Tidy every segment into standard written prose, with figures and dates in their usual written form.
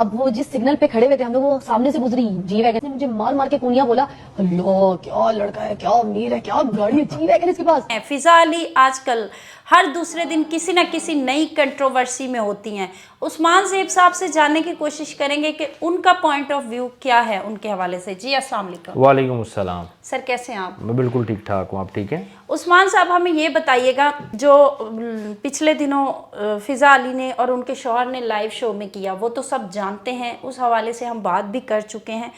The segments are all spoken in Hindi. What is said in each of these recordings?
अब वो जिस सिग्नल पे खड़े हुए थे हम लोग, वो सामने से गुजरी जी वैगन ने मुझे मार मार के कुनिया बोला, अल्लाह क्या लड़का है, क्या अमीर है, क्या गाड़ी है, जी वैगन इसके पास। फिजा अली आजकल हर दूसरे दिन किसी न किसी नई कंट्रोवर्सी में होती हैं। उस्मान ज़ेब साहब से जानने की कोशिश करेंगे कि उनका पॉइंट ऑफ व्यू क्या है उनके हवाले से। जी अस्सलाम वालेकुम। वालेकुम अस्सलाम। सर कैसे हैं आप? मैं बिल्कुल ठीक ठाक हूँ, आप ठीक हैं? उस्मान साहब हमें ये बताइएगा, जो पिछले दिनों फ़िज़ा अली ने और उनके शौहर ने लाइव शो में किया, वो तो सब जानते हैं, उस हवाले से हम बात भी कर चुके हैं।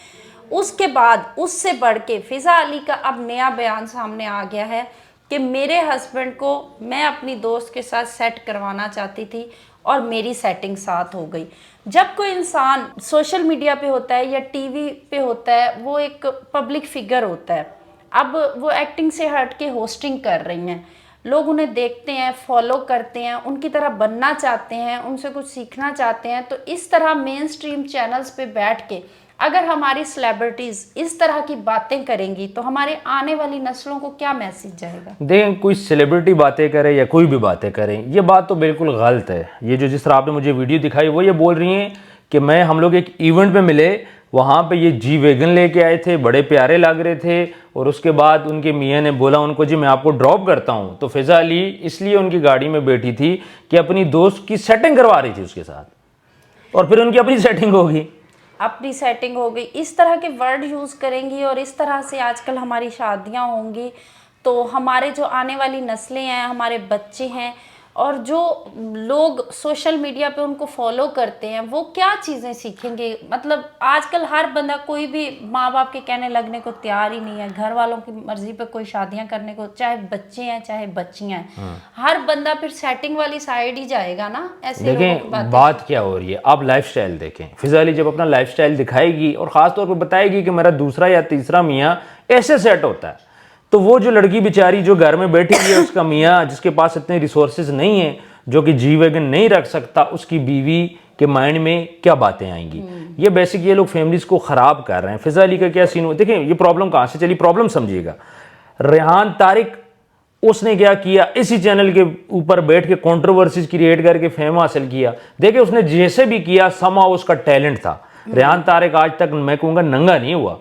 उसके बाद उससे बढ़ के फ़िज़ा अली का अब नया बयान सामने आ गया है कि मेरे हस्बैंड को मैं अपनी दोस्त के साथ सेट करवाना चाहती थी और मेरी सेटिंग साथ हो गई। जब कोई इंसान सोशल मीडिया पे होता है या टीवी पे होता है, वो एक पब्लिक फिगर होता है। अब वो एक्टिंग से हट के होस्टिंग कर रही हैं, लोग उन्हें देखते हैं, फॉलो करते हैं, उनकी तरह बनना चाहते हैं, उनसे कुछ सीखना चाहते हैं। तो इस तरह मेन स्ट्रीम चैनल्स पे बैठ के अगर हमारी सेलिब्रिटीज़ इस तरह की बातें करेंगी तो हमारे आने वाली नस्लों को क्या मैसेज जाएगा? देखें, कोई सेलिब्रिटी बातें करे या कोई भी बातें करें, ये बात तो बिल्कुल गलत है। ये जो जिस तरह आपने मुझे वीडियो दिखाई, वो ये बोल रही हैं कि हम लोग एक इवेंट पे मिले, वहाँ पे ये जी वैगन लेके आए थे, बड़े प्यारे लग रहे थे, और उसके बाद उनके मियाँ ने बोला उनको, जी मैं आपको ड्रॉप करता हूँ। तो फ़िज़ा अली इसलिए उनकी गाड़ी में बैठी थी कि अपनी दोस्त की सेटिंग करवा रही थी उसके साथ, और फिर उनकी अपनी सेटिंग होगी। अपनी सेटिंग हो गई, इस तरह के वर्ड यूज़ करेंगी और इस तरह से आजकल हमारी शादियां होंगी, तो हमारे जो आने वाली नस्लें हैं, हमारे बच्चे हैं और जो लोग सोशल मीडिया पे उनको फॉलो करते हैं, वो क्या चीज़ें सीखेंगे? मतलब आजकल हर बंदा, कोई भी माँ बाप के कहने लगने को तैयार ही नहीं है, घर वालों की मर्जी पे कोई शादियां करने को, चाहे बच्चे हैं चाहे बच्चियां हैं, हर बंदा फिर सेटिंग वाली साइड ही जाएगा ना। ऐसे देखें बात क्या हो रही है, आप लाइफस्टाइल देखें। फ़िज़ा अली जब अपना लाइफस्टाइल दिखाएगी और ख़ास तौर पर बताएगी कि मेरा दूसरा या तीसरा मियाँ ऐसे सेट होता है, तो वो जो लड़की बेचारी जो घर में बैठी हुई है, उसका मियाँ जिसके पास इतने रिसोर्सेज नहीं है, जो कि जी वैगन नहीं रख सकता, उसकी बीवी के माइंड में क्या बातें आएंगी। ये बेसिक ये लोग फैमिलीज को ख़राब कर रहे हैं। फ़िज़ा अली का क्या सीन हो, देखें ये प्रॉब्लम कहाँ से चली, प्रॉब्लम समझिएगा। रेहान तारिक, उसने क्या किया, इसी चैनल के ऊपर बैठ के कंट्रोवर्सीज क्रिएट करके फेम हासिल किया। देखिए उसने जैसे भी किया, समा उसका टैलेंट था। रेहान तारिक आज तक मैं कहूँगा नंगा नहीं हुआ,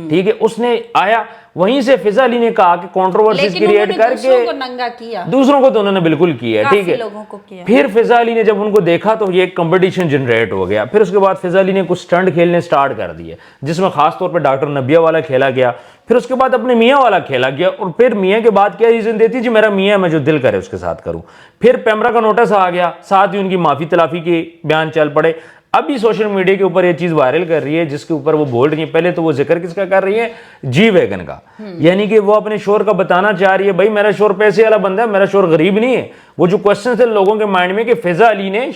ठीक है। उसने आया, वहीं से फ़िज़ा अली ने कहा कि कंट्रोवर्सीज क्रिएट करके दूसरों को नंगा किया, दूसरों को तो उन्होंने बिल्कुल किया, ठीक है, लोगों को किया। फिर फ़िज़ा अली ने जब उनको देखा तो ये एक कंपटीशन जनरेट हो गया। फिर उसके बाद फ़िज़ा अली ने कुछ स्टंट खेलने स्टार्ट कर दिए, जिसमें खास तौर पर डॉक्टर नबिया वाला खेला गया, फिर उसके बाद अपने मियाँ वाला खेला गया, और फिर मियाँ के बाद क्या रीज़न देती, जी मेरा मियाँ मैं जो दिल करे उसके साथ करूँ। फिर पैमरा का नोटिस आ गया, साथ ही उनकी माफ़ी तलाफ़ी के बयान चल पड़े। अभी सोशल मीडिया के ऊपर ये चीज़ वायरल कर रही है, जिसके ऊपर वो बोल रही है, पहले तो वो जिक्र किसका कर रही है, जी वैगन का। यानी कि वो अपने शोर का बताना चाह रही है, भाई मेरा शोर पैसे वाला बंदा है, मेरा शोर गरीब नहीं है। वो जो क्वेश्चन थे लोगों के माइंड में कि फ़िज़ा अली ने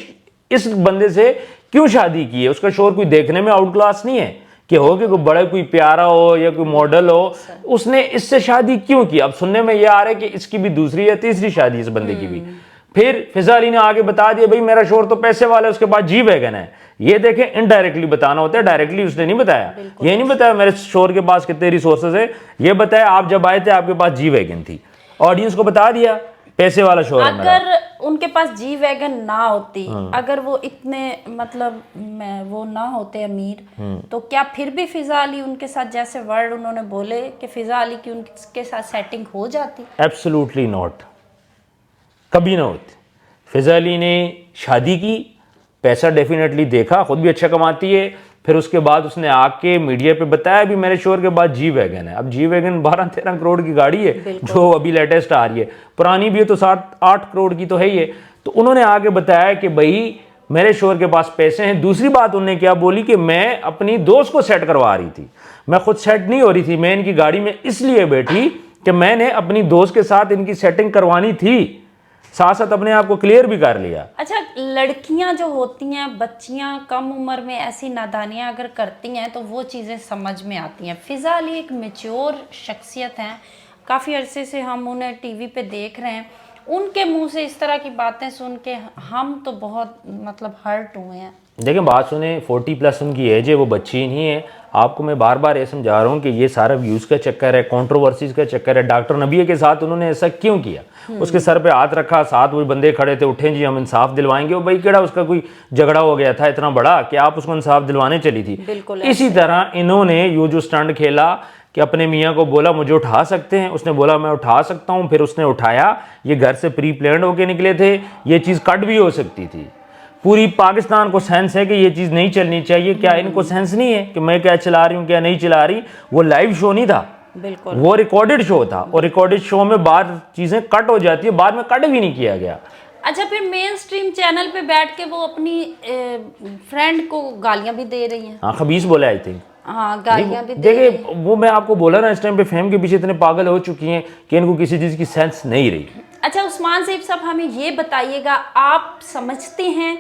इस बंदे से क्यों शादी की है, उसका शोर कोई देखने में आउट क्लास नहीं है कि हो कि कोई बड़ा कोई प्यारा हो या कोई मॉडल हो, उसने इससे शादी क्यों की। अब सुनने में यह आ रहा है कि इसकी भी दूसरी या तीसरी शादी इस बंदे की भी। फिर फ़िज़ा अली ने आगे बता दिया, भाई मेरा शोर तो पैसे वाला है, उसके बाद जी वैगन है। ये देखें, इनडायरेक्टली बताना होता है, डायरेक्टली उसने नहीं बताया। ये नहीं बताया मेरे शोर के पास कितने रिसोर्सेज है, ये बताया आप जब आए थे आपके पास जी वैगन थी। ऑडियंस को बता दिया पैसे वाला शोर है मेरा। अगर उनके पास जी वैगन ना होती, अगर वो इतने मतलब वो ना होते अमीर, तो क्या फिर भी फ़िज़ा अली उनके साथ जैसे वर्ड उन्होंने बोले कि फ़िज़ा अली की उनके साथ सेटिंग हो जाती? एब्सोल्युटली नॉट, कभी ना होती। फ़िज़ा अली ने शादी की, पैसा डेफिनेटली देखा, खुद भी अच्छा कमाती है, फिर उसके बाद उसने आके मीडिया पे बताया भी मेरे शोर के बाद जी वैगन है। अब जी वैगन 12-13 करोड़ की गाड़ी है जो अभी लेटेस्ट आ रही है, पुरानी भी है तो 7-8 करोड़ की तो है ही है। तो उन्होंने आगे बताया कि भाई मेरे शोर के पास पैसे हैं। दूसरी बात उन्होंने क्या बोली कि मैं अपनी दोस्त को सेट करवा रही थी, मैं खुद सेट नहीं हो रही थी, मैं इनकी गाड़ी में इसलिए बैठी कि मैंने अपनी दोस्त के साथ इनकी सेटिंग करवानी थी, साथ साथ अपने आप को क्लियर भी कर लिया। अच्छा, लड़कियां जो होती हैं, बच्चियां कम उम्र में ऐसी नादानियां अगर करती हैं तो वो चीज़ें समझ में आती हैं। फ़िज़ा अली एक मैच्योर शख्सियत हैं, काफ़ी अरसे से हम उन्हें टीवी पे देख रहे हैं, उनके मुंह से इस तरह की बातें सुन के हम तो बहुत मतलब हर्ट हुए हैं। देखिए बात सुने, 40+ उनकी एज है, वो बच्ची नहीं है। आपको मैं बार बार ये समझा रहा हूँ कि ये सारा व्यूज़ का चक्कर है, कंट्रोवर्सीज का चक्कर है। डॉक्टर नबिया के साथ उन्होंने ऐसा क्यों किया? उसके सर पे हाथ रखा, साथ वो बंदे खड़े थे, उठे जी हम इंसाफ दिलवाएंगे। वो भाई केड़ा उसका कोई झगड़ा हो गया था इतना बड़ा कि आप उसको इंसाफ दिलवाने चली थी? बिल्कुल इसी तरह इन्होंने ये जो स्टंट खेला कि अपने मियाँ को बोला मुझे उठा सकते हैं, उसने बोला मैं उठा सकता हूँ, फिर उसने उठाया। ये घर से प्री प्लान्ड होके निकले थे, ये चीज़ कट भी हो सकती थी। पूरी पाकिस्तान को सेंस है कि ये चीज़ नहीं चलनी चाहिए। क्या इनको सेंस नहीं है कि मैं क्या चला रही हूँ क्या नहीं चला रही? वो लाइव शो नहीं था, बिल्कुल वो रिकॉर्डेड शो था, और रिकॉर्डेड शो में बाद चीज़ें कट हो जाती है, बाद में कट भी नहीं किया गया। अच्छा, फिर मेन स्ट्रीम चैनल पे बैठ के वो अपनी फ्रेंड को गालियां भी दे रही हैं। हाँ, खबीस बोला आई थिंक। हाँ, गालियां भी दे रही हैं। देखिए वो मैं आपको बोला ना, इस टाइम पे फेम के पीछे इतने पागल हो चुकी हैं कि इनको किसी चीज़ की सेंस नहीं रही। अच्छा उस्मान सैफ साहब, हमें ये बताइएगा, आप समझते हैं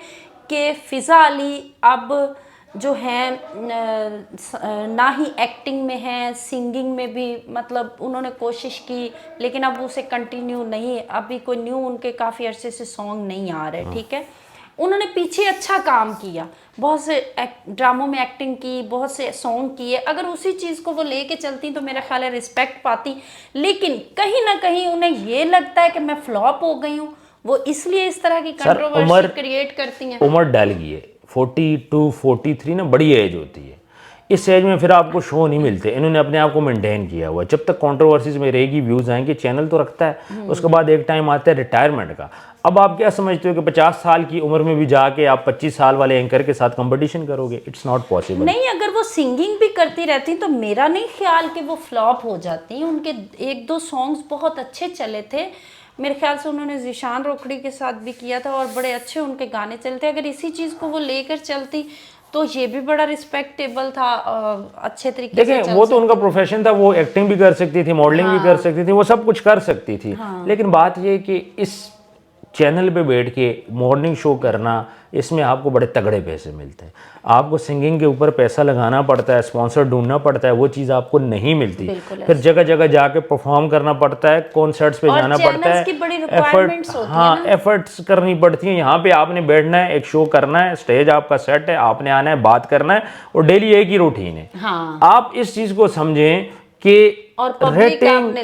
कि फ़िज़ा अली अब जो है ना ही एक्टिंग में है, सिंगिंग में भी मतलब उन्होंने कोशिश की, लेकिन अब उसे कंटिन्यू नहीं, अभी कोई न्यू उनके काफ़ी अरसे से सॉन्ग नहीं आ रहे, ठीक है। उन्होंने पीछे अच्छा काम किया, बहुत से ड्रामों में एक्टिंग की, बहुत से सॉन्ग किए। अगर उसी चीज़ को वो लेके चलती तो मेरा ख्याल है रिस्पेक्ट पाती, लेकिन कहीं ना कहीं उन्हें ये लगता है कि मैं फ्लॉप हो गई हूँ, वो इसलिए इस तरह की कंट्रोवर्सी क्रिएट करती हैं। उम्र डल गई है, 42 43 ना बड़ी एज होती है। इस एज में फिर आपको शो नहीं मिलते। इन्होंने अपने आप को मेंटेन किया हुआ है। जब तक कंट्रोवर्सीज में रहेगी, व्यूज़ आएंगे, चैनल तो रखता है। उसके बाद एक टाइम आता है रिटायरमेंट का। अब आप क्या समझते हो कि 50 साल की उम्र में भी जाके आप 25 साल वाले एंकर के साथ कंपटीशन करोगे? It's not possible. नहीं, अगर वो सिंगिंग भी करती रहती तो मेरा नहीं ख्याल कि वो फ्लॉप हो जाती। उनके 1-2 सॉन्ग्स बहुत अच्छे चले थे, मेरे ख्याल से उन्होंने ज़ीशान रोकड़ी के साथ भी किया था और बड़े अच्छे उनके गाने चलते। अगर इसी चीज़ को वो लेकर चलती तो ये भी बड़ा रिस्पेक्टेबल था, अच्छे तरीके से देखिए वो तो उनका प्रोफेशन था, वो एक्टिंग भी कर सकती थी, मॉडलिंग भी कर सकती थी, वो सब कुछ कर सकती थी। लेकिन बात ये कि इस चैनल पे बैठ के मॉर्निंग शो करना, इसमें आपको बड़े तगड़े पैसे मिलते हैं। आपको सिंगिंग के ऊपर पैसा लगाना पड़ता है, स्पॉन्सर ढूंढना पड़ता है, वो चीज़ आपको नहीं मिलती। फिर जगह जगह जाके परफॉर्म करना पड़ता है, कॉन्सर्ट्स पे जाना पड़ता है, एफर्ट, हाँ एफर्ट्स करनी पड़ती हैं। यहाँ पे आपने बैठना है, एक शो करना है, स्टेज आपका सेट है, आपने आना है, बात करना है, और डेली एक ही रूटीन है। आप इस चीज़ को समझें कि और रेटिंग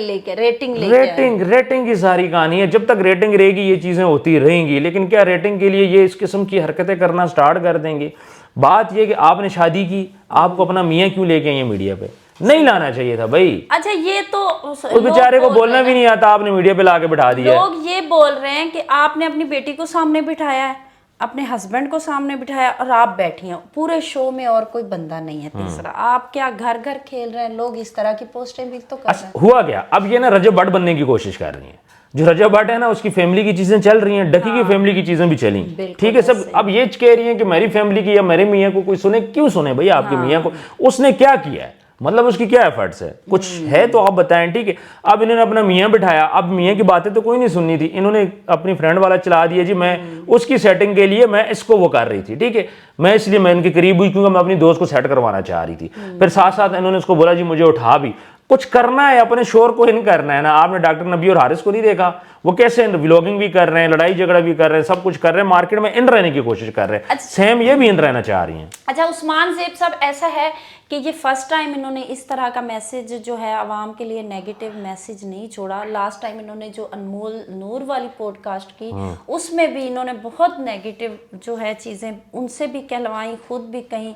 की सारी कहानी है। जब तक रेटिंग रहेगी ये चीज़ें होती रहेंगी, लेकिन क्या रेटिंग के लिए ये इस किस्म की हरकतें करना स्टार्ट कर देंगे? बात ये कि आपने शादी की, आपको अपना मियाँ क्यों लेके आए मीडिया पे? नहीं लाना चाहिए था भाई। अच्छा, ये तो उस बेचारे को बोलना भी नहीं आता, आपने मीडिया पे लाके बिठा दिया। लोग ये बोल रहे हैं कि आपने अपनी बेटी को सामने बिठाया है, अपने हस्बैंड को सामने बिठाया, और आप बैठी हैं पूरे शो में और कोई बंदा नहीं है तीसरा। आप क्या घर घर खेल रहे हैं? लोग इस तरह की पोस्टें भी तो कर रहे हैं। हुआ क्या, अब ये ना रजब भट्ट बनने की कोशिश कर रही है। जो रजब भट्ट है ना, उसकी फैमिली की चीजें चल रही हैं, डकी की फैमिली की चीजें भी चली, ठीक है सब। अब ये कह रही है कि मेरी फैमिली की या मेरे मियाँ को कोई सुने। क्यों सुने भैया आपके मियाँ को? उसने क्या किया है, मतलब उसकी क्या एफर्ट्स है? कुछ है तो आप बताएं, ठीक है। अब इन्होंने अपना मियाँ बिठाया, अब मियाँ की बातें तो कोई नहीं सुननी थी, इन्होंने अपनी फ्रेंड वाला चला दिया जी। मैं उसकी सेटिंग के लिए मैं इसको वो कर रही थी, ठीक है, मैं इसलिए मैं इनके करीब हुई क्योंकि मैं अपनी दोस्त को सेट करवाना चाह रही थी। फिर साथ साथ इन्होंने उसको बोला जी मुझे उठा भी, कुछ करना है, अपने शोर को इन करना है ना। आपने डॉक्टर नबी और हारिस को नहीं देखा, वो कैसे व्लॉगिंग भी कर रहे हैं, लड़ाई झगड़ा भी कर रहे हैं, सब कुछ कर रहे हैं, मार्केट में इन रहने की कोशिश कर रहे हैं। सेम ये भी इन रहना चाह रही हैं। अच्छा उस्मान सैफ साहब, ऐसा है कि ये फर्स्ट टाइम इन्होंने इस तरह का मैसेज जो है आवाम के लिए नेगेटिव मैसेज नहीं छोड़ा। लास्ट टाइम इन्होंने जो अनमोल नूर वाली पॉडकास्ट की, उसमें भी इन्होंने बहुत नेगेटिव जो है चीज़ें उनसे भी कहलवाई, खुद भी कहीं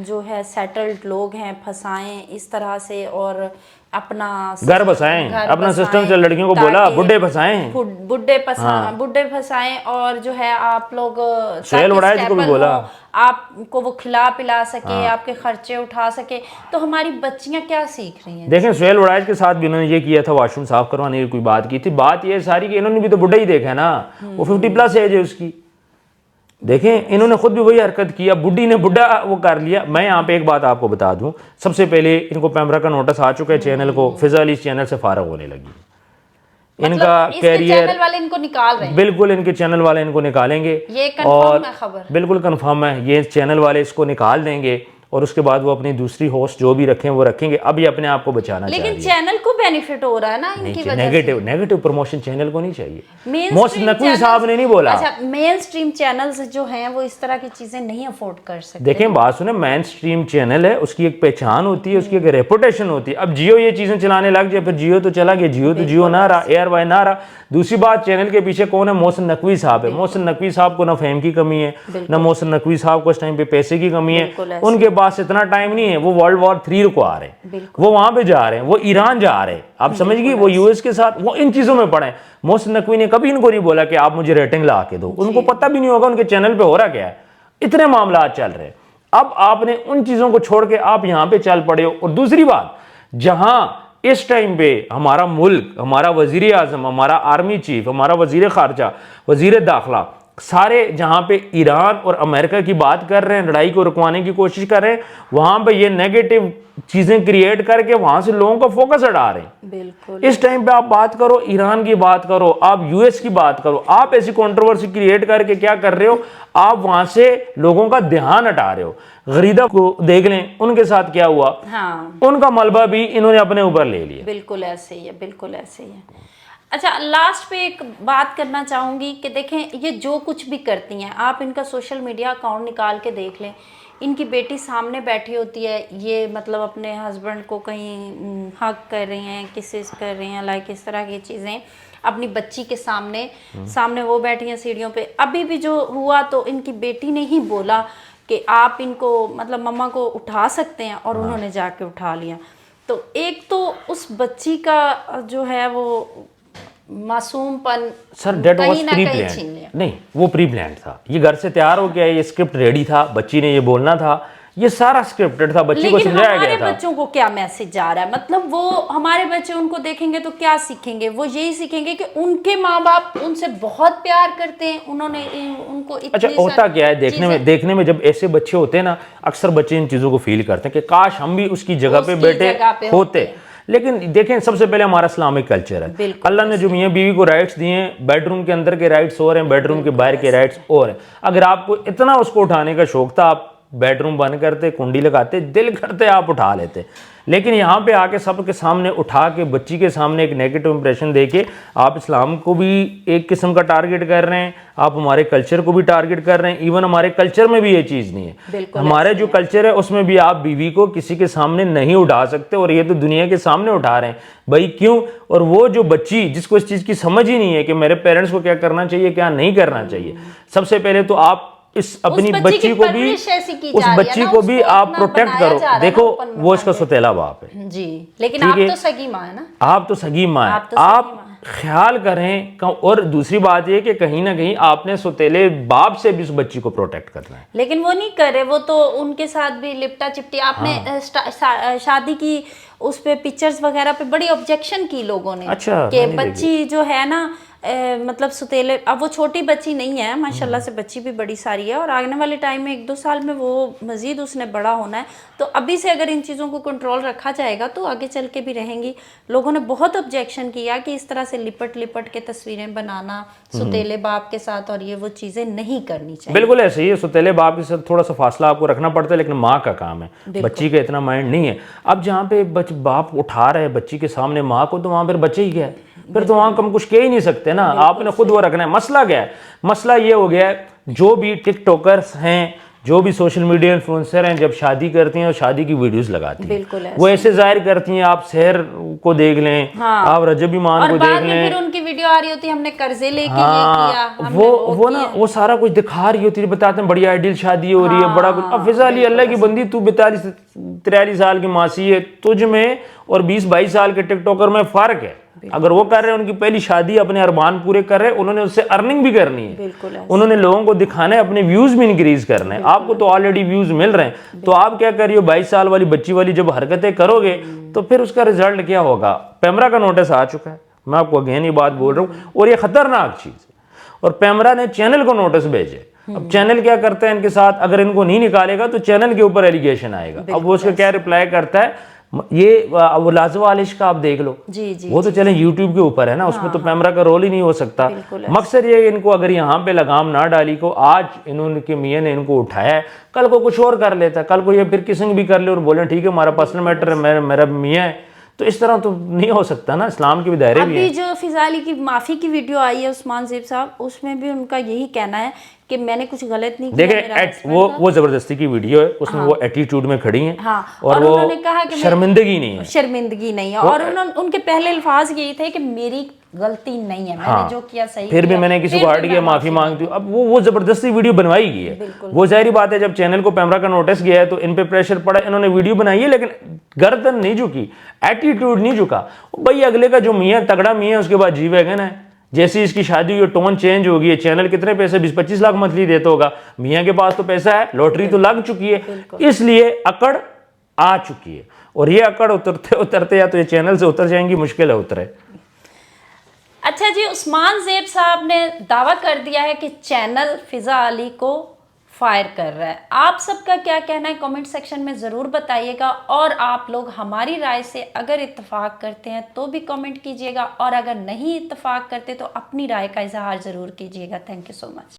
जो है सेटल्ड लोग हैं फंसाएं इस तरह से, और अपना घर बसाएं, अपना सिस्टम से लड़कियों को बोला बुड्ढे फंसाएं, बुड्ढे फंसाएं, और जो है आप लोग को भी बोला आपको वो खिला पिला सके, आपके खर्चे उठा सके। तो हमारी बच्चियां क्या सीख रही हैं? देखें सुहेल वड़ाइज के साथ भी उन्होंने ये किया था, वॉशरूम साफ करवाने की कोई बात की थी। बात ये सारी कि इन्होंने भी तो बुढ़ा ही देखा है ना, वो 50+ एज है उसकी। देखें इन्होंने खुद भी वही हरकत किया, बुढ़ी ने बुढ़ा वो कर लिया। मैं यहाँ पे एक बात आपको बता दूं, सबसे पहले इनको पैमरा का नोटिस आ चुका है चैनल को, फ़िज़ा अली इस चैनल से फारग होने लगी। इनका कैरियर चैनल वाले इनको निकाल रहे हैं, बिल्कुल इनके चैनल वाले इनको निकालेंगे, ये कंफर्म है खबर, बिल्कुल कंफर्म है, ये चैनल वाले इसको निकाल देंगे और उसके बाद वो अपनी दूसरी होस्ट जो भी रखें वो रखेंगे। अब ये अपने आप को बचाना चाह रही लेकिन है। चैनल को बेनिफिट हो रहा है ना इनकी वजह नेगेटिव नेगेटिव प्रमोशन चैनल को नहीं चाहिए। Mainstream मोहसिन नकवी channels- साहब ने नहीं बोला। अच्छा, मेन स्ट्रीम चैनल्स जो हैं वो इस तरह की चीजें नहीं अफोर्ड कर सकते। देखें बात सुने, मेन स्ट्रीम चैनल है, उसकी एक पहचान होती है, उसकी एक रेपुटेशन होती है। अब जियो ये चीजें चलाने लग जाए, फिर जियो तो चला गया, जियो तो जियो ना रहा, एयर वाई ना रहा। दूसरी बात, चैनल के पीछे कौन है? मोहसिन नकवी साहब है। मोहसिन नकवी साहब को ना फेम की कमी है, ना मोहसिन नकवी साहब को इस टाइम पे पैसे की कमी है। उनके पास इतना टाइम नहीं है, वो वर्ल्ड वॉर 3 रुकवा रहे हैं, वो वहां पे जा रहे हैं, वो ईरान जा रहे हैं, आप समझ गई, वो यूएस के साथ, वो इन चीजों में पड़े हैं। मोहसिन नकवी ने कभी इनको नहीं बोला कि आप मुझे रेटिंग ला के दो, उनको पता भी नहीं होगा उनके चैनल पे हो रहा क्या है। इतने मामला चल रहे हैं। अब आपने उन चीजों को छोड़ के आप यहां पे चल पड़े हो। और दूसरी बात, जहां इस टाइम पे हमारा मुल्क, हमारा वजीर आजम, हमारा आर्मी चीफ, हमारा वजीर खारजा, वजीर दाखिला, सारे जहां पे ईरान और अमेरिका की बात कर रहे हैं, लड़ाई को रुकवाने की कोशिश कर रहे हैं, वहां पे ये नेगेटिव चीजें क्रिएट करके वहां से लोगों का फोकस हटा रहे हैं। बिल्कुल। इस टाइम पे आप बात करो, ईरान की बात करो, आप यूएस की बात करो, आप ऐसी कंट्रोवर्सी क्रिएट करके क्या कर रहे हो? आप वहां से लोगों का ध्यान हटा रहे हो। गरीदा को देख लें, उनके साथ क्या हुआ। हाँ, उनका मलबा भी इन्होंने अपने ऊपर ले लिया। बिल्कुल ऐसे ही है, बिल्कुल ऐसे ही है। अच्छा, लास्ट पे एक बात करना चाहूँगी कि देखें, ये जो कुछ भी करती हैं, आप इनका सोशल मीडिया अकाउंट निकाल के देख लें, इनकी बेटी सामने बैठी होती है, ये मतलब अपने हस्बैंड को कहीं हक कर रही हैं, किसेस कर रही हैं, लाइक इस तरह की चीज़ें अपनी बच्ची के सामने वो बैठी हैं सीढ़ियों पे। अभी भी जो हुआ तो इनकी बेटी ने ही बोला कि आप इनको मतलब मम्मा को उठा सकते हैं, और उन्होंने जाके उठा लिया। तो एक तो उस बच्ची का जो है वो मासूमपन सर, डेट वाज कहीं ना प्री कहीं छीन प्लान। लिया। नहीं, वो प्री प्लान था, ये घर से तैयार हो गया, ये स्क्रिप्ट रेडी था, बच्ची ने ये बोलना था, ये सारा स्क्रिप्टेड था, बच्ची को लेकिन समझाया हमारे गया था। बच्चों को क्या मैसेज जा रहा है? मतलब वो हमारे बच्चे उनको देखेंगे तो क्या सीखेंगे? वो यही सीखेंगे कि उनके माँ बाप उनसे बहुत प्यार करते हैं, उन्होंने उनको इतनी अच्छा, होता क्या है देखने में जब ऐसे बच्चे होते हैं ना, अक्सर बच्चे इन चीजों को फील करते हैं कि काश हम भी उसकी जगह पे बैठे होते। लेकिन देखें, सबसे पहले हमारा इस्लामिक कल्चर है, अल्लाह ने जो मियाँ बीवी को राइट्स दिए हैं, बेडरूम के अंदर के राइट्स और हैं, बेडरूम के बाहर के राइट्स और हैं। अगर आपको इतना उसको उठाने का शौक था, आप बेडरूम बंद करते, कुंडी लगाते, दिल करते आप उठा लेते। लेकिन यहाँ पे आके सबके सामने उठा के बच्ची के सामने एक नेगेटिव इंप्रेशन देके आप इस्लाम को भी एक किस्म का टारगेट कर रहे हैं, आप हमारे कल्चर को भी टारगेट कर रहे हैं। इवन हमारे कल्चर में भी ये चीज़ नहीं है। हमारे जो कल्चर है उसमें भी आप बीवी को किसी के सामने नहीं उठा सकते, और ये तो दुनिया के सामने उठा रहे हैं भाई, क्यों? और वो जो बच्ची जिसको इस चीज़ की समझ ही नहीं है कि मेरे पेरेंट्स को क्या करना चाहिए, क्या नहीं करना चाहिए, सबसे पहले तो आप इस अपनी बच्ची को भी, उस बच्ची को भी आप प्रोटेक्ट करो। देखो, वो इसका सौतेला बाप है जी, लेकिन आप तो सगी माँ है ना, आप तो सगी माँ है, आप ख्याल करें। और दूसरी बात ये कि कहीं ना कहीं आपने सौतेले बाप से भी उस बच्ची को प्रोटेक्ट करना है, लेकिन वो नहीं कर रहे। वो तो उनके साथ भी लिपटा चिपटी, आपने शादी की उस पे पिक्चर्स वगैरह पे बड़ी ऑब्जेक्शन की लोगों ने। अच्छा, कि बच्ची जो है ना मतलब सुतेले, अब वो छोटी बच्ची नहीं है, माशाल्लाह से बच्ची भी बड़ी सारी है, और आने वाले टाइम में 1-2 साल में वो मज़ीद उसने बड़ा होना है। तो अभी से अगर इन चीज़ों को कंट्रोल रखा जाएगा तो आगे चल के भी रहेंगी। लोगों ने बहुत ऑब्जेक्शन किया कि इस तरह से लिपट के तस्वीरें बनाना सुतेले बाप के साथ, और ये वो चीज़ें नहीं करनी चाहिए। बिल्कुल ऐसे ही है, सुतेले बाप के साथ थोड़ा सा फासला आपको रखना पड़ता है, लेकिन माँ का काम है, बच्ची का इतना माइंड नहीं है। अब जहाँ पे बाप उठा रहे हैं बच्ची के सामने माँ को, तो वहाँ पर बच्चे ही क्या है, फिर तो वहां हम कुछ कह ही नहीं सकते ना, आपने खुद वो रखना है। मसला क्या है? मसला ये हो गया है, जो भी टिकटॉकर्स हैं, जो भी सोशल मीडिया इन्फ्लुएंसर हैं, जब शादी करती हैं और शादी की वीडियोस लगाती हैं, वो ऐसे जाहिर करती हैं, आप शहर को देख लें, हाँ, आप रजब ईमान को देख लें, फिर उनकी वीडियो आ रही होती है, हमने कर्जे लेके ये किया, वो ना वो सारा कुछ दिखा रही होती है, बताते हैं बड़ी आइडियल शादी हो रही है, बड़ा कुछ। अब फिजा अली, अल्लाह की बंदी, तू 42-43 साल की मासी है, तुझ में और 20-22 साल के टिकटॉकर में फर्क है। अगर वो कर रहे हैं, उनकी पहली शादी, अपने अरमान पूरे कर रहे हैं, उन्होंने उससे अर्निंग भी करनी है, उन्होंने लोगों को दिखाना है, अपने व्यूज भी इंक्रीज करने हैं। आपको तो ऑलरेडी व्यूज मिल रहे हैं, तो आप क्या कर रही हो? 22 साल वाली बच्ची वाली जब हरकतें करोगे तो फिर उसका रिजल्ट क्या होगा? पैमरा का नोटिस आ चुका है, मैं आपको अगेन ये बात बोल रहा हूँ, और ये खतरनाक चीज है। और पैमरा ने चैनल को नोटिस भेजे। अब चैनल क्या करता है इनके साथ? अगर इनको नहीं निकालेगा तो चैनल के ऊपर एलिगेशन आएगा। अब वो उसका क्या रिप्लाई करता है? ये वो लाजवा आलिश का आप देख लो, जी जी वो तो चले यूट्यूब के ऊपर है ना, उसमें तो कैमरा का रोल ही नहीं हो सकता। बिल्कुल मकसद ये इनको अगर यहाँ पे लगाम ना डाली को, आज इन्होंने मियाँ ने इनको उठाया है, कल को कुछ और कर लेता, कल को ये फिर किसिंग भी कर ले और बोले ठीक है हमारा पर्सनल मैटर है, मेरा मियाँ है, तो इस तरह तो नहीं हो सकता ना, इस्लाम के भी दायरे भी अभी हैं। जो फिजाली की माफी की वीडियो आई है उस्मान ज़ेब साहब, उसमें भी उनका यही कहना है कि मैंने कुछ गलत नहीं किया। मेरा देखें वो जबरदस्ती की वीडियो है, उसमें वो एटीट्यूड में खड़ी हैं, हाँ, और उन्होंने कहा कि वो शर्मिंदगी नहीं है, शर्मिंदगी नहीं है, और उनके पहले अल्फाज यही थे कि मेरी गलती नहीं है, मैंने जो किया सही फिर भी किया, मैंने किसी फिर को भी हट मैं किया माफी मांगती हूँ। अब वो जबरदस्ती वीडियो बनवाई गई है, वो जाहिर बात है जब चैनल को पैमरा का नोटिस गया है तो इन पे प्रेशर पड़ा, इन्होंने वीडियो बनाई है, लेकिन गर्दन नहीं झुकी, एटीट्यूड नहीं झुका। भाई अगले का जो मियाँ तगड़ा मियाँ उसके बाद जी वैगन है, जैसी इसकी शादी हुई टोन चेंज हो गई है, चैनल कितने पैसे 20-25 लाख मंथली देता होगा, मियाँ के पास तो पैसा है, लॉटरी तो लग चुकी है, इसलिए अकड़ आ चुकी है, और ये अकड़ उतरते उतरते या तो ये चैनल से उतर जाएंगी, मुश्किल है उतरे। अच्छा जी, उस्मान ज़ेब साहब ने दावा कर दिया है कि चैनल फिजा अली को फायर कर रहा है। आप सबका क्या कहना है कमेंट सेक्शन में ज़रूर बताइएगा, और आप लोग हमारी राय से अगर इत्तेफाक करते हैं तो भी कमेंट कीजिएगा, और अगर नहीं इत्तेफाक करते तो अपनी राय का इजहार ज़रूर कीजिएगा। Thank you so much.